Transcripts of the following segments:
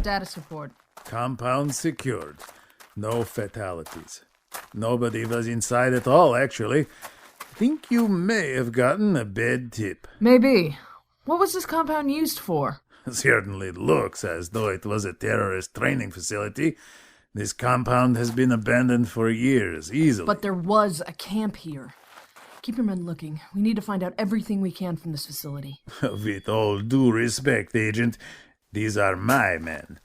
Status report. Compound secured. No fatalities. Nobody was inside at all, actually. Think you may have gotten a bad tip. Maybe. What was this compound used for? Certainly looks as though it was a terrorist training facility. This compound has been abandoned for years, easily. But there was a camp here. Keep your men looking. We need to find out everything we can from this facility. With all due respect, Agent, these are my men.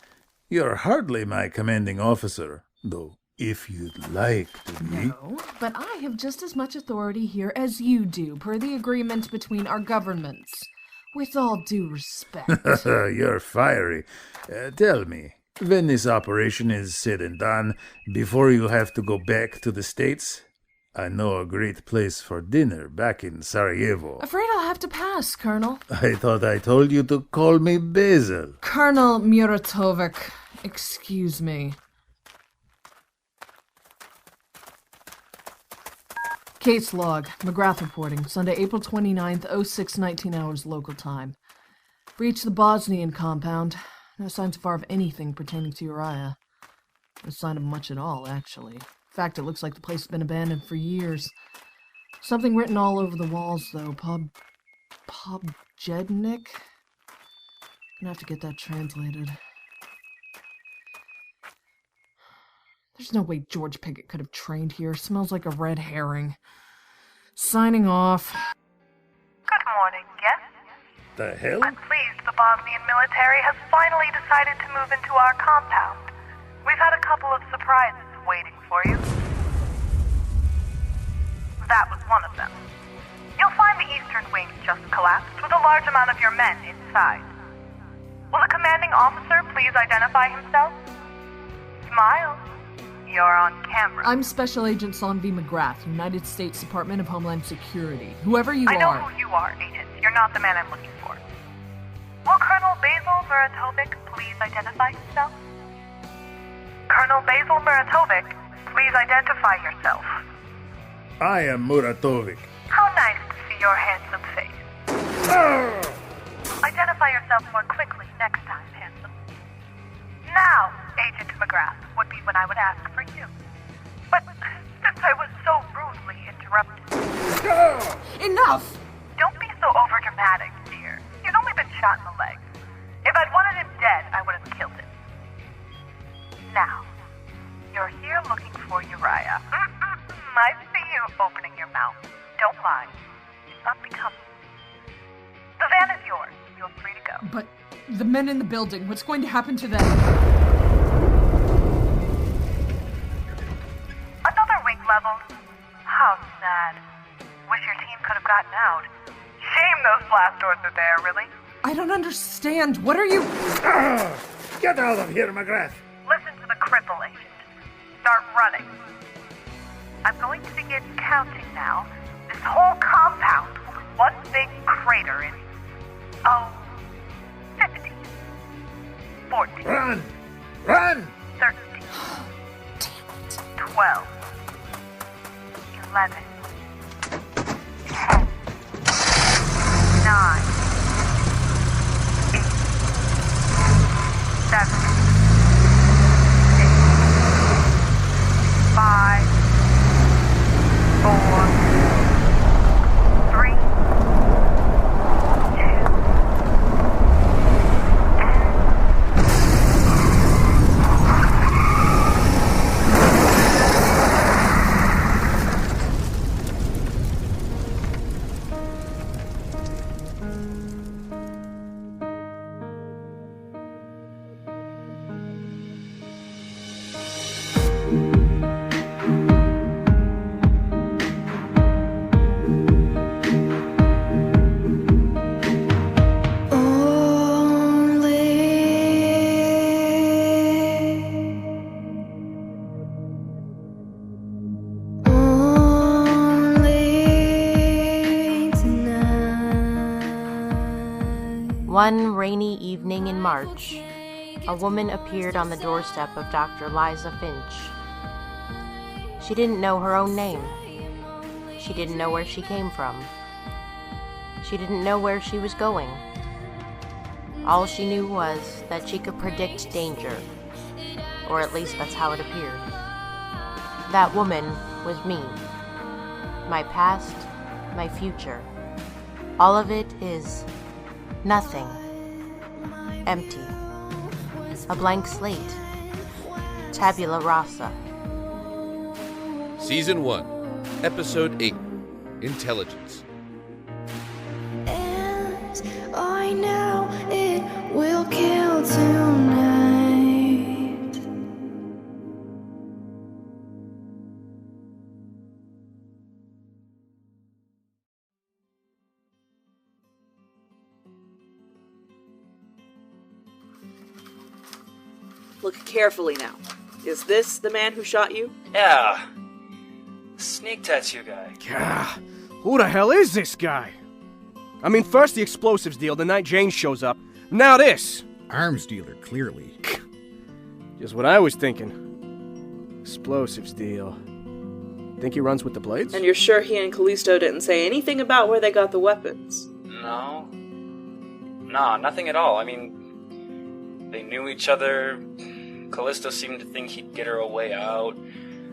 You're hardly my commanding officer, though if you'd like to be. No, but I have just as much authority here as you do, per the agreement between our governments. With all due respect. You're fiery. Tell me, when this operation is said and done, before you have to go back to the States, I know a great place for dinner back in Sarajevo. Afraid I'll have to pass, Colonel. I thought I told you to call me Basil. Colonel Muratovic, excuse me. Case log. McGrath reporting. Sunday, April 29th, 06:19 hours local time. Breached the Bosnian compound. No signs so far of anything pertaining to Uriah. No sign of much at all, actually. In fact, it looks like the place has been abandoned for years. Something written all over the walls, though. Pobjednik? Gonna have to get that translated. There's no way George Pickett could have trained here. Smells like a red herring. Signing off. Good morning, yes? The hell? I'm pleased the Bosnian military has finally decided to move into our compound. We've had a couple of surprises waiting for you. That was one of them. You'll find the eastern wing just collapsed with a large amount of your men inside. Will the commanding officer please identify himself? Smile. You're on camera. I'm Special Agent Sonvi McGrath, United States Department of Homeland Security. Whoever you I know are. who you are, Agent. You're not the man I'm looking for. Will Colonel Basil Muratovic please identify himself? Colonel Basil Muratovic, please identify yourself. I am Muratovic. How nice to see your handsome face. Identify yourself more quickly next time, handsome. Now, Agent McGrath, would be when I would ask for you. But since I was so rudely interrupted... Enough! Don't be so overdramatic, dear. He's only been shot in the leg. If I'd wanted him dead, I would have killed him. Now, you're here looking for Uriah. I see you opening your mouth. Don't lie. It's unbecoming. The van is yours. Feel free to go. But the men in the building, what's going to happen to them? Another wing leveled. How sad. Wish your team could have gotten out. Shame those blast doors are there, really. I don't understand. What are you... Get out of here, McGrath. Listen to the cripple, Agent. Start running. I'm going to begin counting now. This whole compound was one big crater in... 50. 40. Run! Run! 13. Damn it. 12. 11. 10. 9. 8. 7. 6. 5. 4. 3. 2. One rainy evening in March, a woman appeared on the doorstep of Dr. Liza Finch. She didn't know her own name. She didn't know where she came from. She didn't know where she was going. All she knew was that she could predict danger. Or at least that's how it appeared. That woman was me. My past, my future. All of it is nothing. Empty. A blank slate. Tabula Rasa. Season 1, Episode 8, Intelligence. And I know it will kill tonight. Look carefully now. Is this the man who shot you? Yeah. Snake tattoo guy. Gah, who the hell is this guy? I mean, first the explosives deal the night Jane shows up. Now this. Arms dealer, clearly. Just what I was thinking. Explosives deal. Think he runs with the blades? And you're sure he and Callisto didn't say anything about where they got the weapons? No. Nah, nothing at all. I mean, they knew each other. Callisto seemed to think he'd get her a way out.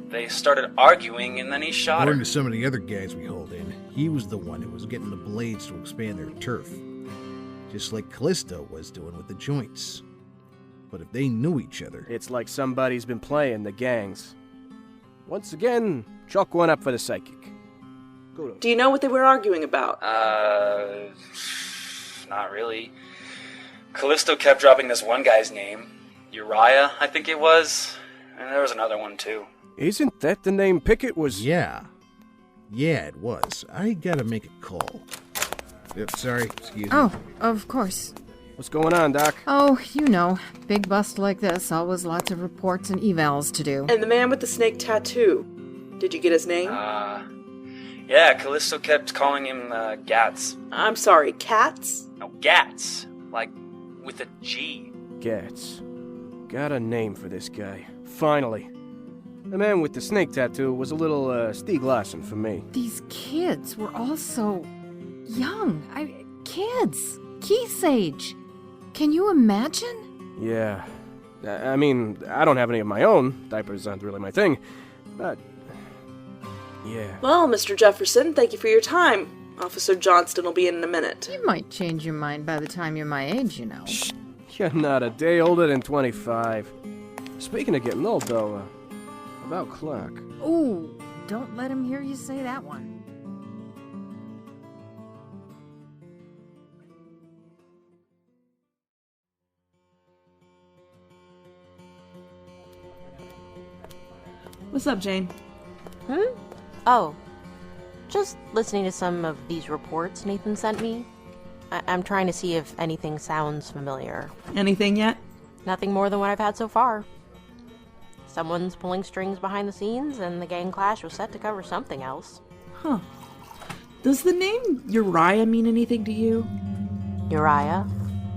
They started arguing, and then he shot her. According to some of the other guys we hauled in, he was the one who was getting the blades to expand their turf. Just like Callisto was doing with the joints. But if they knew each other... It's like somebody's been playing the gangs. Once again, chalk one up for the psychic. Kudos. Do you know what they were arguing about? Not really. Callisto kept dropping this one guy's name. Uriah, I think it was. And there was another one, too. Isn't that the name Pickett was... Yeah, it was. I gotta make a call. Yep, sorry, excuse me. Oh, of course. What's going on, Doc? Oh, you know, big bust like this, always lots of reports and evals to do. And the man with the snake tattoo. Did you get his name? Yeah, Callisto kept calling him, Gatz. I'm sorry, Cats? No, Gatz. Like, with a G. Gatz. Got a name for this guy. Finally. The man with the snake tattoo was a little, Stieg Larsson for me. These kids were all so... young. Kids. Keith's age. Can you imagine? Yeah. I mean, I don't have any of my own. Diapers aren't really my thing. But... yeah. Well, Mr. Jefferson, thank you for your time. Officer Johnston will be in a minute. You might change your mind by the time you're my age, you know. Shh. You're not a day older than 25. Speaking of getting old, though, about Clark. Ooh, don't let him hear you say that one. What's up, Jane? Oh, just listening to some of these reports Nathan sent me. I'm trying to see if anything sounds familiar. Anything yet? Nothing more than what I've had so far. Someone's pulling strings behind the scenes, and the gang clash was set to cover something else. Huh. Does the name Uriah mean anything to you? Uriah?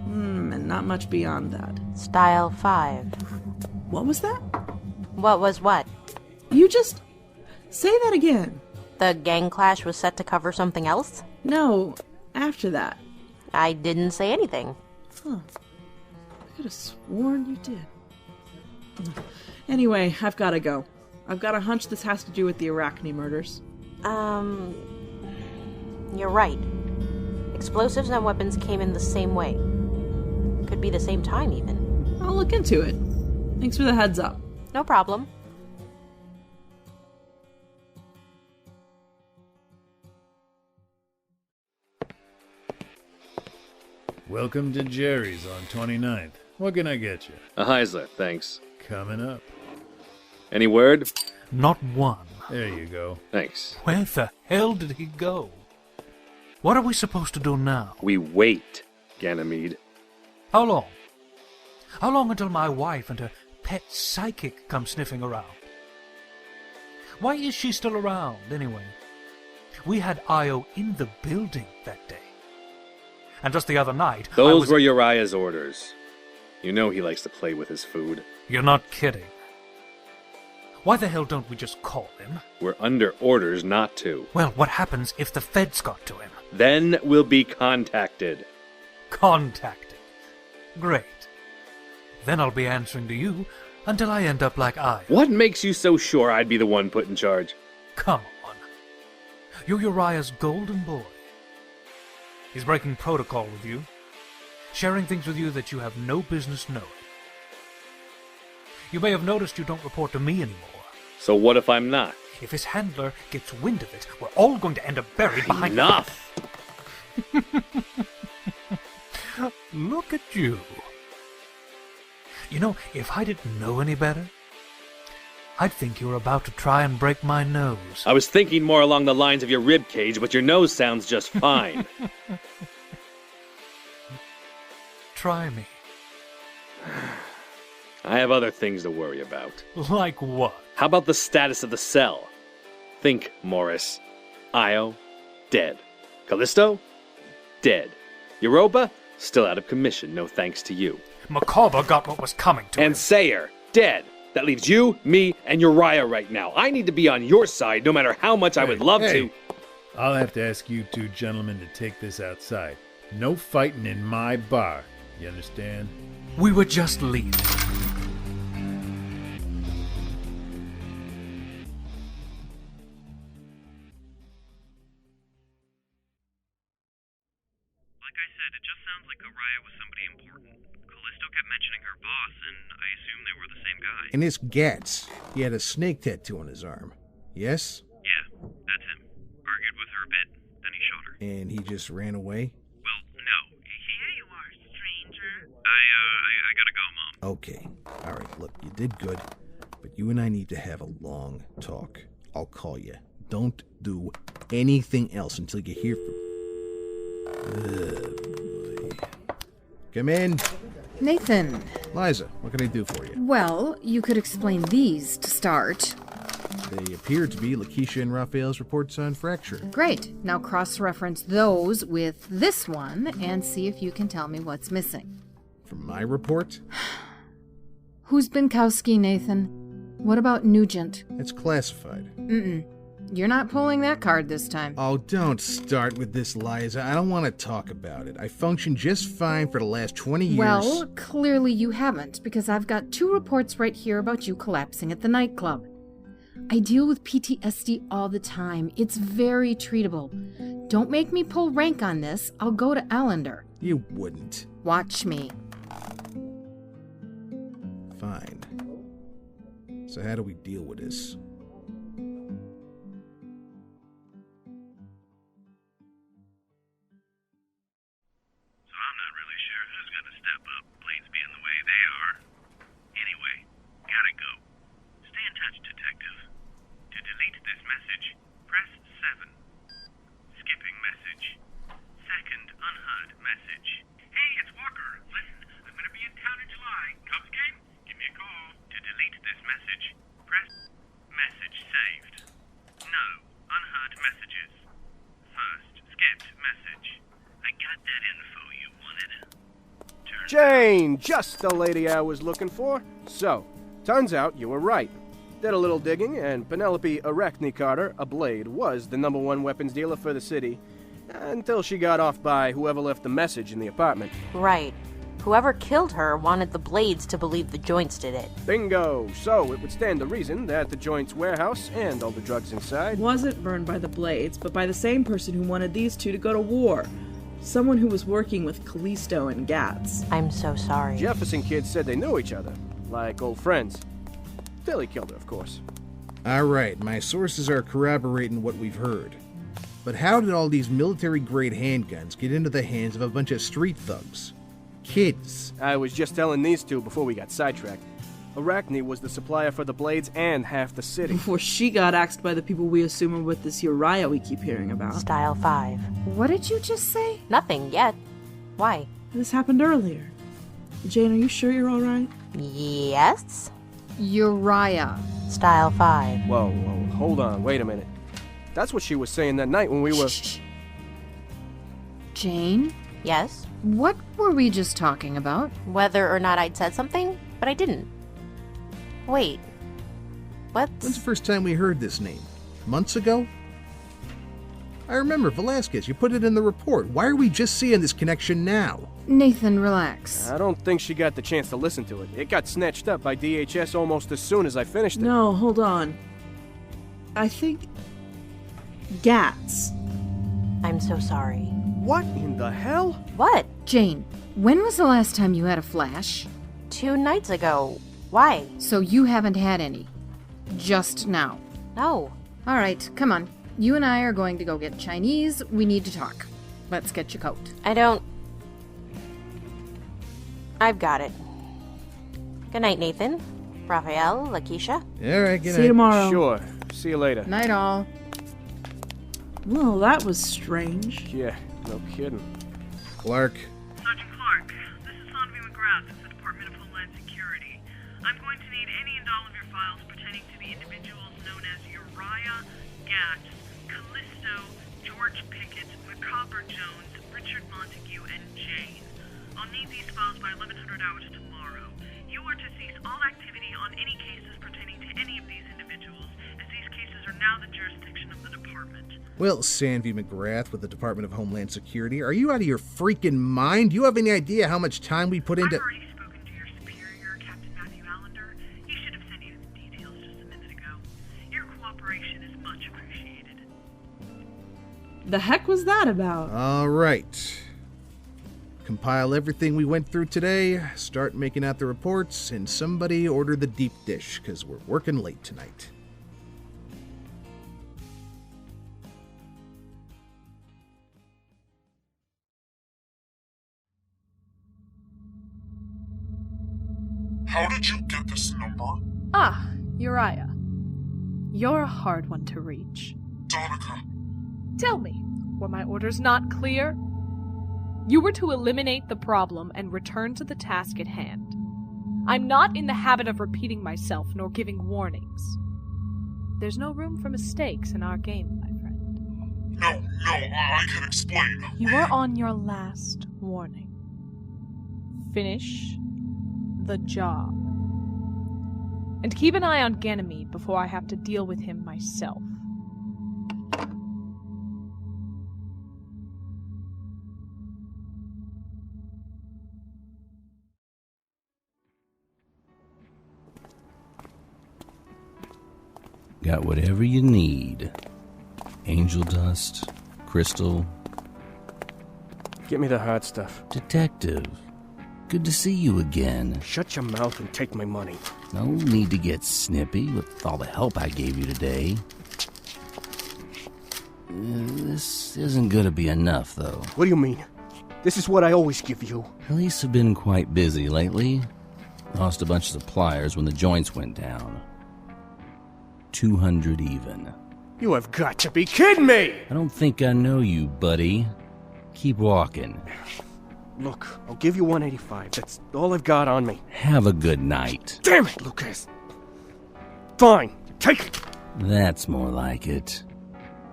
And not much beyond that. Style 5. What was that? What was what? You just... say that again. The gang clash was set to cover something else? No, after that. I didn't say anything. Huh. I could have sworn you did. Anyway, I've got to go. I've got a hunch this has to do with the Arachne murders. You're right. Explosives and weapons came in the same way. Could be the same time, even. I'll look into it. Thanks for the heads up. No problem. Welcome to Jerry's on 29th. What can I get you? A Heisler, thanks. Coming up. Any word? Not one. There you go. Thanks. Where the hell did he go? What are we supposed to do now? We wait, Ganymede. How long? How long until my wife and her pet psychic come sniffing around? Why is she still around, anyway? We had Io in the building that day. And just the other night, Those were Uriah's orders. You know he likes to play with his food. You're not kidding. Why the hell don't we just call him? We're under orders not to. Well, what happens if the feds got to him? Then we'll be contacted. Contacted? Great. Then I'll be answering to you until I end up like I. What makes you so sure I'd be the one put in charge? Come on. You're Uriah's golden boy. He's breaking protocol with you, sharing things with you that you have no business knowing. You may have noticed you don't report to me anymore. So what if I'm not? If his handler gets wind of it, we're all going to end up buried behind... Enough! Look at you. You know, if I didn't know any better, I'd think you were about to try and break my nose. I was thinking more along the lines of your rib cage, but your nose sounds just fine. Try me. I have other things to worry about. Like what? How about the status of the cell? Think, Morris. Io, dead. Callisto, dead. Europa, still out of commission, no thanks to you. Macabre got what was coming to him. And Sayer, dead. That leaves you, me, and Uriah right now. I need to be on your side, no matter how much I would love to. I'll have to ask you two gentlemen to take this outside. No fighting in my bar. You understand? We were just leaving. Like I said, it just sounds like Uriah was somebody important. Callisto kept mentioning her boss, and I assume they were the same guy. And this Gatz, he had a snake tattoo on his arm. Yes? Yeah, that's him. Argued with her a bit, then he shot her. And he just ran away? Well, no. Here you are, stranger. I gotta go, Mom. Okay. All right, look, you did good, but you and I need to have a long talk. I'll call you. Don't do anything else until you hear from... boy. Come in. Nathan. Liza, what can I do for you? Well, you could explain these to start. They appear to be Lakeisha and Raphael's reports on fracture. Great. Now cross-reference those with this one and see if you can tell me what's missing. From my report? Who's Binkowski, Nathan? What about Nugent? It's classified. You're not pulling that card this time. Oh, don't start with this, Liza. I don't want to talk about it. I functioned just fine for the last 20 years. Well, clearly you haven't, because I've got 2 reports right here about you collapsing at the nightclub. I deal with PTSD all the time. It's very treatable. Don't make me pull rank on this. I'll go to Allender. You wouldn't. Watch me. Fine. So how do we deal with this? Jane! Just the lady I was looking for. So, turns out you were right. Did a little digging, and Penelope Arachne Carter, a blade, was the #1 weapons dealer for the city, until she got off by whoever left the message in the apartment. Right. Whoever killed her wanted the Blades to believe the Joints did it. Bingo! So, it would stand to reason that the Joints warehouse and all the drugs inside wasn't burned by the Blades, but by the same person who wanted these two to go to war. Someone who was working with Callisto and Gatz. I'm so sorry. Jefferson kids said they knew each other, like old friends. Till he killed her, of course. Alright, my sources are corroborating what we've heard. But how did all these military-grade handguns get into the hands of a bunch of street thugs? Kids. I was just telling these two before we got sidetracked. Arachne was the supplier for the Blades and half the city. Before she got axed by the people we assume are with this Uriah we keep hearing about. Style 5. What did you just say? Nothing yet. Why? This happened earlier. Jane, are you sure you're alright? Yes? Uriah. Style 5. Whoa, hold on, wait a minute. That's what she was saying that night when we were... Shh. Jane? Yes? What were we just talking about? Whether or not I'd said something, but I didn't. Wait. What? When's the first time we heard this name? Months ago? I remember, Velasquez, you put it in the report. Why are we just seeing this connection now? Nathan, relax. I don't think she got the chance to listen to it. It got snatched up by DHS almost as soon as I finished it. No, hold on. I think... Gatz. I'm so sorry. What in the hell? What? Jane, when was the last time you had a flash? 2 nights ago. Why? So you haven't had any. Just now. No. All right, come on. You and I are going to go get Chinese. We need to talk. Let's get your coat. I've got it. Good night, Nathan. Raphael, Lakeisha. All right, good night. See you tomorrow. Sure. See you later. Night all. Well, that was strange. Yeah, no kidding. Clark. Sergeant Clark, this is Sanvi McGrath of the Department of Homeland Security. I'm going to need any and all of your files pertaining to the individuals known as Uriah, Gatz, Callisto, George Pickett, Macabre Jones, Richard Montague, and Jane. I'll need these files by 1100 hours tomorrow. You are to cease all activity on any cases pertaining to any of these individuals, as these cases are now the jurisdiction of the department. Well, Sanvi McGrath with the Department of Homeland Security, are you out of your freaking mind? Do you have any idea how much time we put into... I've already spoken to your superior, Captain Matthew Allender. He should have sent you the details just a minute ago. Your cooperation is much appreciated. The heck was that about? All right. Compile everything we went through today, start making out the reports, and somebody order the deep dish, because we're working late tonight. How did you get this number? Ah, Uriah. You're a hard one to reach. Donica. Tell me, were my orders not clear? You were to eliminate the problem and return to the task at hand. I'm not in the habit of repeating myself nor giving warnings. There's no room for mistakes in our game, my friend. No, I can explain. You are on your last warning. Finish the job. And keep an eye on Ganymede before I have to deal with him myself. Got whatever you need. Angel dust, crystal. Get me the hard stuff. Detective, good to see you again. Shut your mouth and take my money. No need to get snippy with all the help I gave you today. This isn't gonna be enough, though. What do you mean? This is what I always give you. Police have been quite busy lately. Lost a bunch of suppliers when the joints went down. 200 even. You have got to be kidding me! I don't think I know you, buddy. Keep walking. Look, I'll give you 185. That's all I've got on me. Have a good night. Damn it, Lucas! Fine, take it! That's more like it.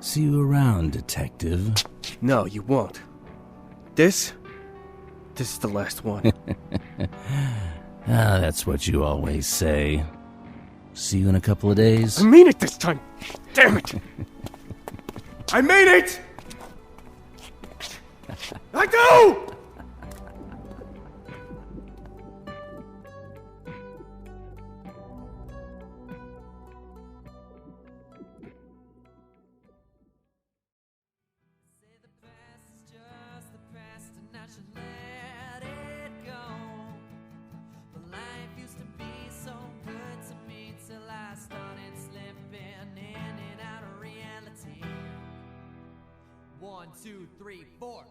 See you around, detective. No, you won't. This is the last one. That's what you always say. See you in a couple of days. I mean it this time! Damn it! I mean it! I do!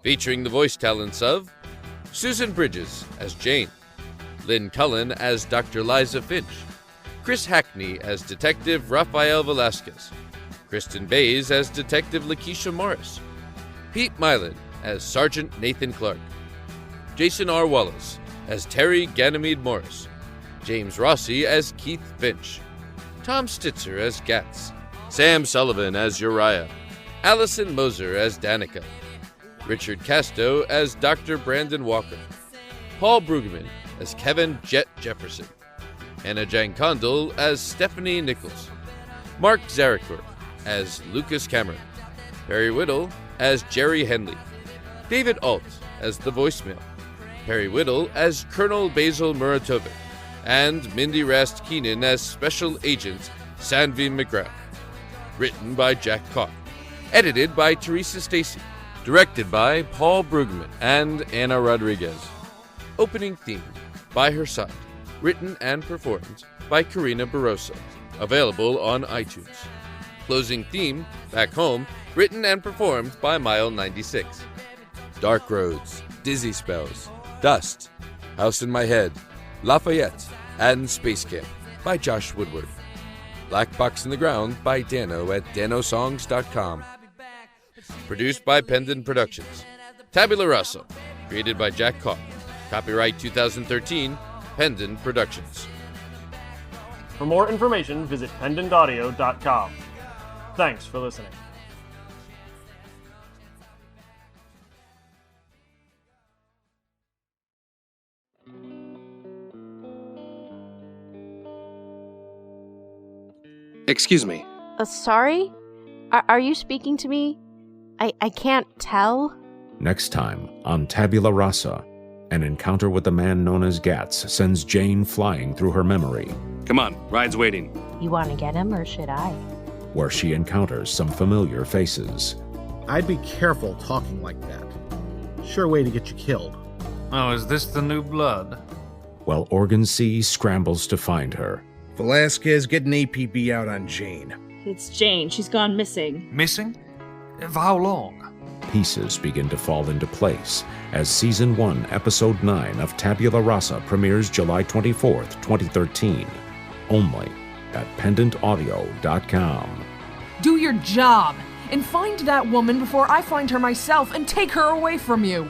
Featuring the voice talents of Susan Bridges as Jane, Lynn Cullen as Dr. Liza Finch, Chris Hackney as Detective Raphael Velasquez, Kristen Bays as Detective Lakeisha Morris, Pete Milan as Sergeant Nathan Clark, Jason R. Wallace as Terry Ganymede Morris, James Rossi as Keith Finch, Tom Stitzer as Gatz, Sam Sullivan as Uriah, Allison Moser as Danica, Richard Casto as Dr. Brandon Walker, Paul Brueggemann as Kevin Jet Jefferson, Anna Jankondal as Stephanie Nichols, Mark Zarakour as Lucas Cameron, Perry Whittle as Jerry Henley, David Alt as the voicemail, Perry Whittle as Colonel Basil Muratovic, and Mindy Rast Keenan as Special Agent Sanvi McGrath. Written by Jack Cott. Edited by Teresa Stacy. Directed by Paul Brugman and Anna Rodriguez. Opening theme, By Her Side. Written and performed by Karina Barroso. Available on iTunes. Closing theme, Back Home. Written and performed by Mile96. Dark Roads, Dizzy Spells, Dust, House in My Head, Lafayette, and Space Camp by Josh Woodward. Black Box in the Ground by Dano at danosongs.com. Produced by Pendant Productions. Tabula Rasa, created by Jack Cott. Copyright 2013, Pendant Productions. For more information, visit pendantaudio.com. Thanks for listening. Excuse me. Sorry? Are you speaking to me? I can't tell. Next time on Tabula Rasa, an encounter with the man known as Gatz sends Jane flying through her memory. Come on, ride's waiting. You want to get him, or should I? Where she encounters some familiar faces. I'd be careful talking like that. Sure way to get you killed. Oh, is this the new blood? While Organ C scrambles to find her. Velasquez, get an APB out on Jane. It's Jane. She's gone missing. Missing? For how long? Pieces begin to fall into place as Season 1, Episode 9 of Tabula Rasa premieres July 24th, 2013. Only at pendantaudio.com. Do your job and find that woman before I find her myself and take her away from you.